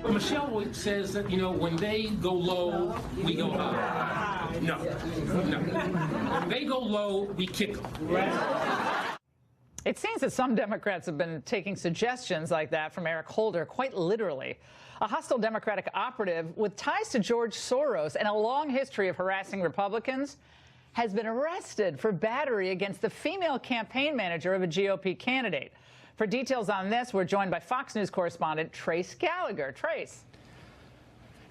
Michelle says that, when they go low, we go high. No. When they go low, we kick them. It seems that some Democrats have been taking suggestions like that from Eric Holder quite literally. A hostile Democratic operative with ties to George Soros and a long history of harassing Republicans has been arrested for battery against the female campaign manager of a GOP candidate. For details on this, we're joined by Fox News correspondent Trace Gallagher. Trace.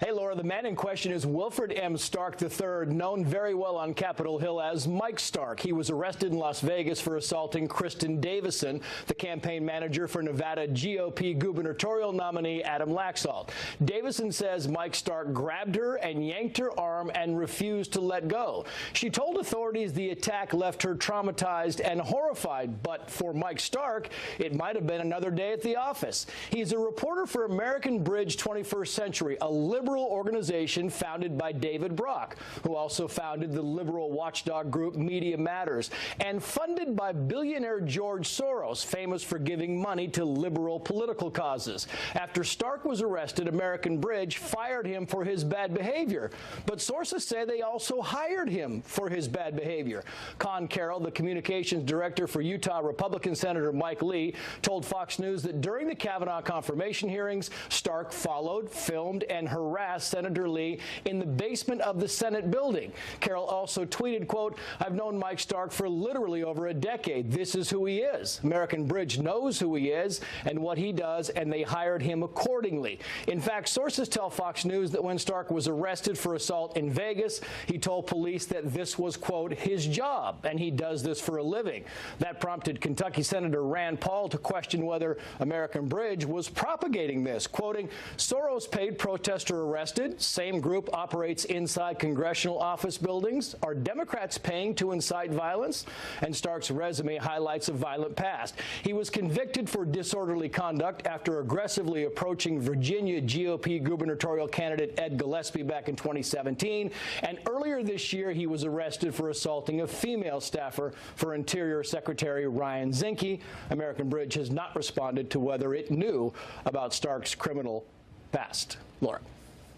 Hey, Laura, the man in question is Wilfred M. Stark III, known very well on Capitol Hill as Mike Stark. He was arrested in Las Vegas for assaulting Kristen Davison, the campaign manager for Nevada GOP gubernatorial nominee Adam Laxalt. Davison says Mike Stark grabbed her and yanked her arm and refused to let go. She told authorities the attack left her traumatized and horrified, but for Mike Stark, it might have been another day at the office. He's a reporter for American Bridge 21st Century, a liberal organization founded by David Brock, who also founded the liberal watchdog group Media Matters, and funded by billionaire George Soros, famous for giving money to liberal political causes. After Stark was arrested, American Bridge fired him for his bad behavior, but sources say they also hired him for his bad behavior. Con Carroll, the communications director for Utah Republican Senator Mike Lee, told Fox News that during the Kavanaugh confirmation hearings, Stark followed, filmed, and harassed Senator Lee in the basement of the Senate building. Carroll also tweeted, quote, "I've known Mike Stark for literally over a decade. This is who he is. American Bridge knows who he is and what he does, and they hired him accordingly." In fact, sources tell Fox News that when Stark was arrested for assault in Vegas, he told police that this was, quote, his job, and he does this for a living. That prompted Kentucky Senator Rand Paul to question whether American Bridge was propagating this, quoting, "Soros paid protester arrested. Same group operates inside congressional office buildings. Are Democrats paying to incite violence?" And Stark's resume highlights a violent past. He was convicted for disorderly conduct after aggressively approaching Virginia GOP gubernatorial candidate Ed Gillespie back in 2017. And earlier this year, he was arrested for assaulting a female staffer for Interior Secretary Ryan Zinke. American Bridge has not responded to whether it knew about Stark's criminal past. Laura.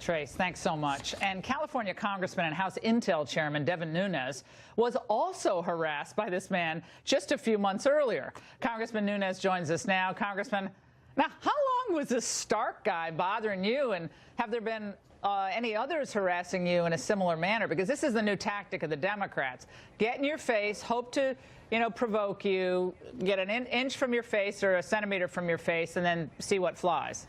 Trace, thanks so much. And California Congressman and House Intel Chairman Devin Nunes was also harassed by this man just a few months earlier. Congressman Nunes joins us now. Congressman, now how long was this Stark guy bothering you, and have there been any others harassing you in a similar manner? Because this is the new tactic of the Democrats. Get in your face, hope to, provoke you, get an inch from your face or a centimeter from your face, and then see what flies.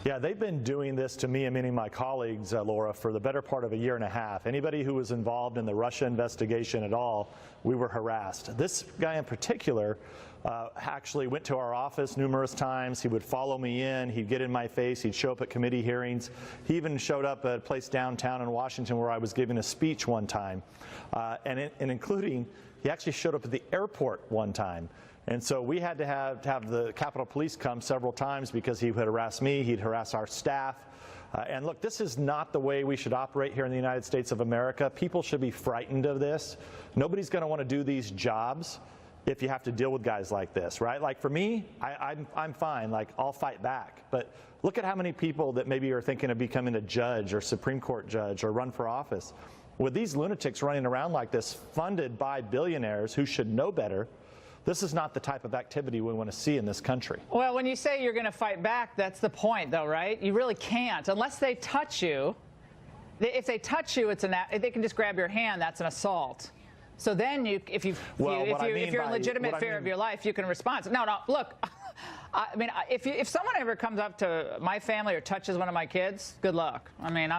Yeah, they've been doing this to me and many of my colleagues, Laura, for the better part of a year and a half. Anybody who was involved in the Russia investigation at all, we were harassed. This guy in particular actually went to our office numerous times. He would follow me in. He'd get in my face. He'd show up at committee hearings. He even showed up at a place downtown in Washington where I was giving a speech one time. And including, he actually showed up at the airport one time. And so we had to have the Capitol Police come several times because he would harass me, he'd harass our staff. And look, this is not the way we should operate here in the United States of America. People should be frightened of this. Nobody's going to want to do these jobs if you have to deal with guys like this, right? Like for me, I'm fine. Like I'll fight back. But look at how many people that maybe are thinking of becoming a judge or Supreme Court judge or run for office. With these lunatics running around like this, funded by billionaires who should know better, this is not the type of activity we want to see in this country. Well, when you say you're going to fight back, that's the point, though, right? You really can't unless they touch you. If they touch you, if they can just grab your hand, that's an assault. So then, if you're in legitimate fear of your life, you can respond. No, look. I mean, if someone ever comes up to my family or touches one of my kids, good luck. I mean,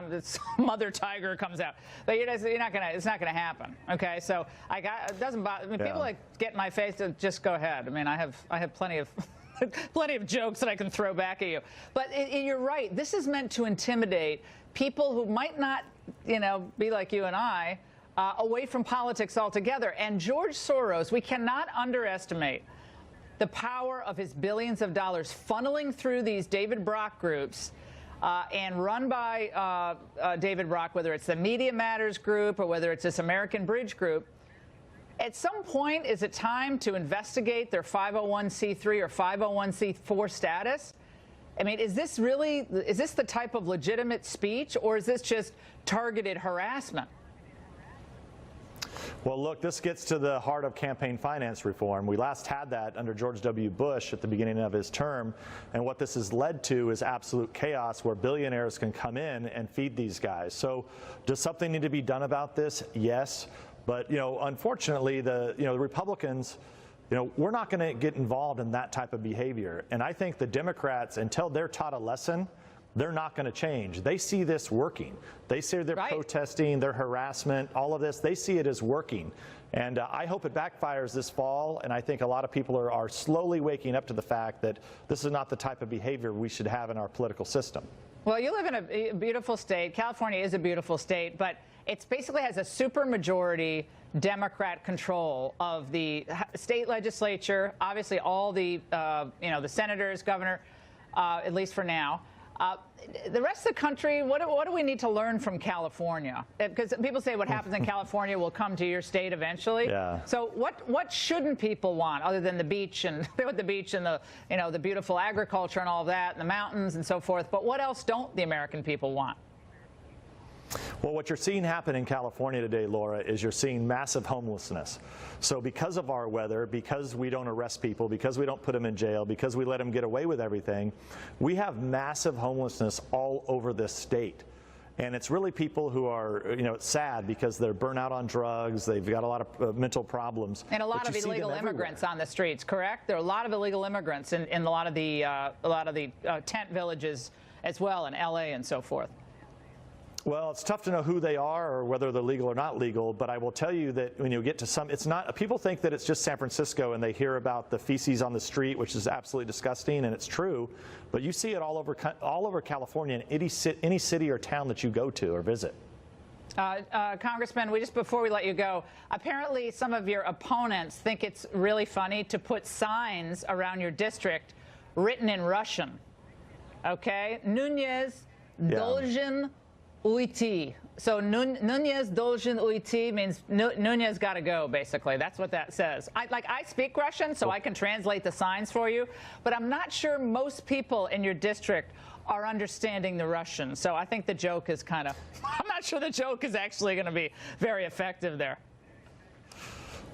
mother tiger comes out. But it's not gonna happen. Okay, so it doesn't bother. I mean, people like get in my face. Just go ahead. I mean, I have plenty of plenty of jokes that I can throw back at you. But you're right. This is meant to intimidate people who might not, be like you and I, away from politics altogether. And George Soros, we cannot underestimate the power of his billions of dollars funneling through these David Brock groups and run by David Brock, whether it's the Media Matters group or whether it's this American Bridge group. At some point, is it time to investigate their 501c3 or 501c4 status? I mean, is this the type of legitimate speech, or is this just targeted harassment? Well, look, this gets to the heart of campaign finance reform. We last had that under George W. Bush at the beginning of his term, and what this has led to is absolute chaos where billionaires can come in and feed these guys. So does something need to be done about this? Yes. But, unfortunately, the Republicans, we're not going to get involved in that type of behavior. And I think the Democrats, until they're taught a lesson, they're not going to change. They see this working. They see their protesting, their harassment, all of this. They see it as working. And I hope it backfires this fall. And I think a lot of people are slowly waking up to the fact that this is not the type of behavior we should have in our political system. Well, you live in a beautiful state. California is a beautiful state, but it basically has a supermajority Democrat control of the state legislature, obviously all the senators, governor, at least for now. The rest of the country, what do we need to learn from California? Because people say what happens in California will come to your state eventually. Yeah. So what shouldn't people want other than the beach and the beach and the beautiful agriculture and all of that and the mountains and so forth? But what else don't the American people want? Well, what you're seeing happen in California today, Laura, is you're seeing massive homelessness. So because of our weather, because we don't arrest people, because we don't put them in jail, because we let them get away with everything, we have massive homelessness all over this state. And it's really people who are, sad because they're burnt out on drugs. They've got a lot of mental problems. And a lot of illegal immigrants on the streets, correct? There are a lot of illegal immigrants in a lot of the tent villages as well in L.A. and so forth. Well, it's tough to know who they are or whether they're legal or not legal, but I will tell you that when you get to some, it's not, people think that it's just San Francisco and they hear about the feces on the street, which is absolutely disgusting, and it's true, but you see it all over California in any city or town that you go to or visit. Congressman, before we let you go, apparently some of your opponents think it's really funny to put signs around your district written in Russian. Okay? Nunez должен уйти. So Nunez должен уйти means Nunez got to go, basically. That's what that says. I speak Russian, so I can translate the signs for you, but I'm not sure most people in your district are understanding the Russian. So I think the joke is I'm not sure the joke is actually going to be very effective there.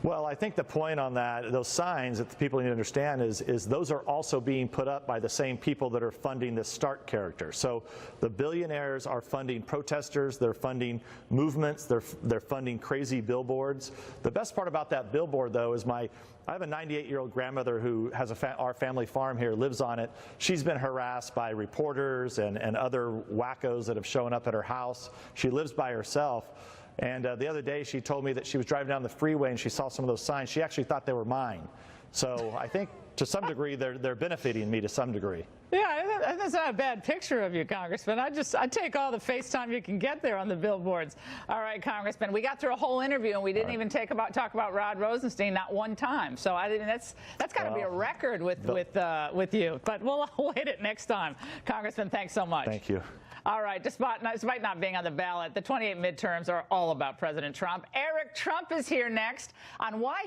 Well, I think the point on that, those signs that the people need to understand is those are also being put up by the same people that are funding this Stark character. So the billionaires are funding protesters, they're funding movements, they're funding crazy billboards. The best part about that billboard, though, is I have a 98-year-old grandmother who has our family farm here, lives on it. She's been harassed by reporters and other wackos that have shown up at her house. She lives by herself. And the other day she told me that she was driving down the freeway and she saw some of those signs. She actually thought they were mine. So I think to some degree they're benefiting me to some degree. Yeah, that's not a bad picture of you, Congressman. I take all the FaceTime you can get there on the billboards. All right, Congressman, we got through a whole interview and we didn't even talk about Rod Rosenstein not one time. So that's got to be a record with you. But we'll await it next time. Congressman, thanks so much. Thank you. All right, despite not being on the ballot, the 28 midterms are all about President Trump. Eric Trump is here next on why